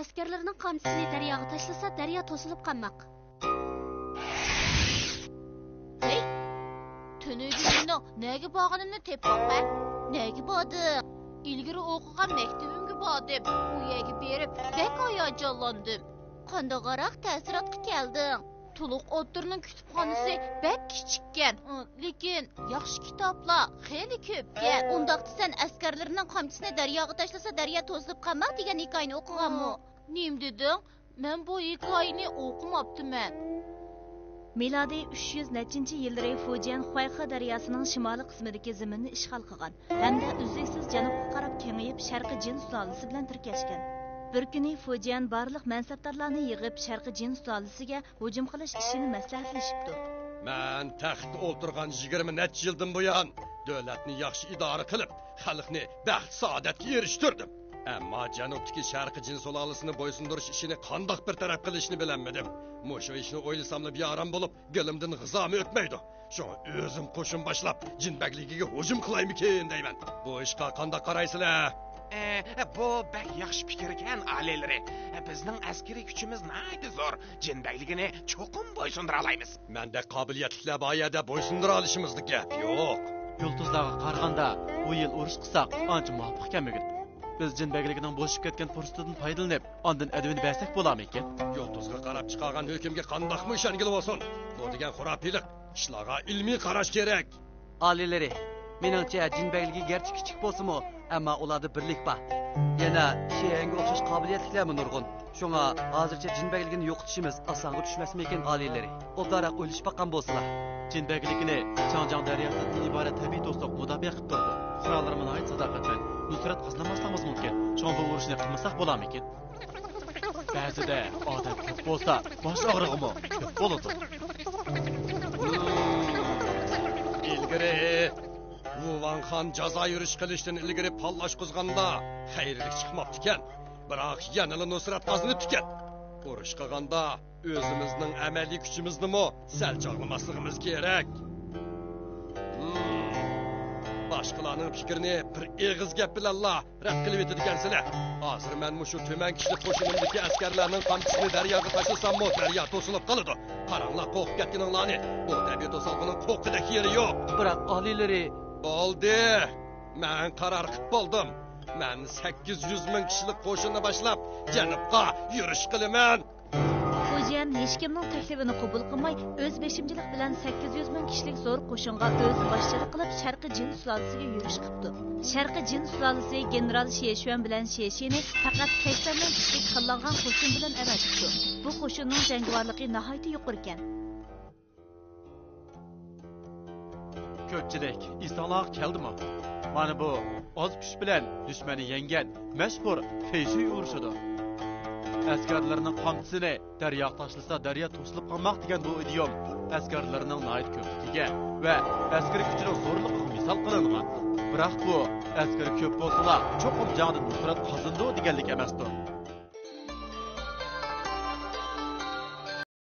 askarlarning qamchisini daryoga tashlasa, daryo to'silib qolmoq. Hey, tunugimni nega borganimni tepmoqman? Nega bordim? İlgari o'qigan maktabimga bordim. U yerga berib, bek hayajonlandim. Qandaqaroq ta'sirotga keldim. Tuluq o'tirning kutubxonasi bek kichikkan, lekin yaxshi kitoblar xeyli ko'pkan. Undaqda sen askarlarning qamchisini daryoga tashlasa, daryo to'silib qolmoq degan hikoyani o'qiganmi? Nim deding? Men bu hikoyani o'qimabdiman. Milodiy 300 nechinchi yilları Fujian Huayhe daryosining shimoliy qismidagi zaminni ishg'ol qilgan hamda uzluksiz janubga qarab kengayib sharqi Jin sulolasi bilan tirkashgan. Bir kuni Fujian barliq mansabdorlarni yig'ib sharqi Jin sulolasiga hujum qilish ishini maslahatlashibdi. Men taxt o'tirgan 20 necha yildan buyon davlatni yaxshi idora qilib, xalqni baxt saodatga erishtirdim. Ammo janubdagi sharqi Jin sulolasiini bo'ysundirish ishini qandoq bir taraf qilishni bilanmadim. Mushu ishni o'ylasamla bearam bo'lib, galimdan g'izom o'tmaydi. Shunga o'zim qo'shin boshlab, jinbagligiga hujum qilaymikin deyman. Bu ishga qandoq qaraysizlar? Bu bak yaxshi fikr ekan, alelari. Bizning askariy kuchimiz naydi zo'r. Jinbagligini cho'qim bo'ysundira olamiz. Menda qobiliyatliklar boyada bo'ysundira olishimizga gap yo'q. Yulduzlarga qaraganda bu yil urush qilsak, ancha muvofiq ekanmikin. Biz jinbagligining bo'shib ketgan fursatidan foydalanib, ondan adavini bersak bo'larmi ekan? Yulduzga qarab chiqargan hukmga qandoqmi ishongil bo'lsin? Bu degan xurofiylik, ishlarga ilmiy qarash kerak. Alilari, meningcha jinbagligi garchi kichik bo'lsa-mu, ammo ularda birlik bor. Yana sheyanga o'xshash qobiliyatlarmi nurg'un. Shunga hozircha jinbagligini yo'qotishimiz osonga tushmasmikin alilari. O'zaro o'ylish baqqan bo'lsalar. Jinbagligini Changjiang daryosidan iborat tabiiy do'stlik mudofaa qilib turdi. Qurollarimizni ayt sadoqatdan nusrat qozonmasligimiz mumkin. Shunga urushni qilmasak bo'larmikin? Ba'zida odam ko'p bo'lsa, bosh og'rig'imi ko'p bo'ladi. İlgari Wuhan Xan jazo yurish qilishdan ilgari pallash qo'zganda xayrlik chiqmabdi ekan. Biroq yanada nusrat qozonib ekan. Urush qilganda o'zimizning amaliy kuchimizni sal chog'lamasligimiz kerak. Boshqalarning fikrini bir eg'iz gap bilanla rad qilib etadigansizlar. Hozir men mushu to'man kishilik qo'shinimdagi askarlarning qamchisini daryoga tashlasam-mo, daryo to'silib qoladi. Qaranglar, qo'rqib ketganinglarni. Bu tabiiy to'silg'ining qo'rqidek yeri yo'q. Biroq olilari bo'ldi. Men qaror qilib bo'ldim. Men 800 ming kishilik qo'shinni boshlab janubga yurish qilaman. Fujian hech kimning taklifini qabul qilmay, o'z beshimchilik bilan 800 ming kishilik zo'r qo'shinga o'z boshchilik qilib Sharqi Jin sulolasiga yurish qildi. Sharqi Jin sulolasi general Sheshuan bilan Sheshini faqat 80 ming kishilik xillangan qo'shin bilan avatdi. Bu qo'shinning jangovarligi nihoyatda yuqori ekan. Ko'pchilik isonlar keldimi? Mana bu oz kuch bilan dushmani yengan mashhur Feyshuy urushidir. Askarlarning qamchisini daryoga tashlasa, daryo to'silib qolmoq degan bu idiom askarlarning nihoyat ko'pligiga va askar kuchining zo'rligiga misol qilingan. Biroq bu askar ko'p bo'lsa, cho'qim jangda nusrat qozondi deganlik emasdir.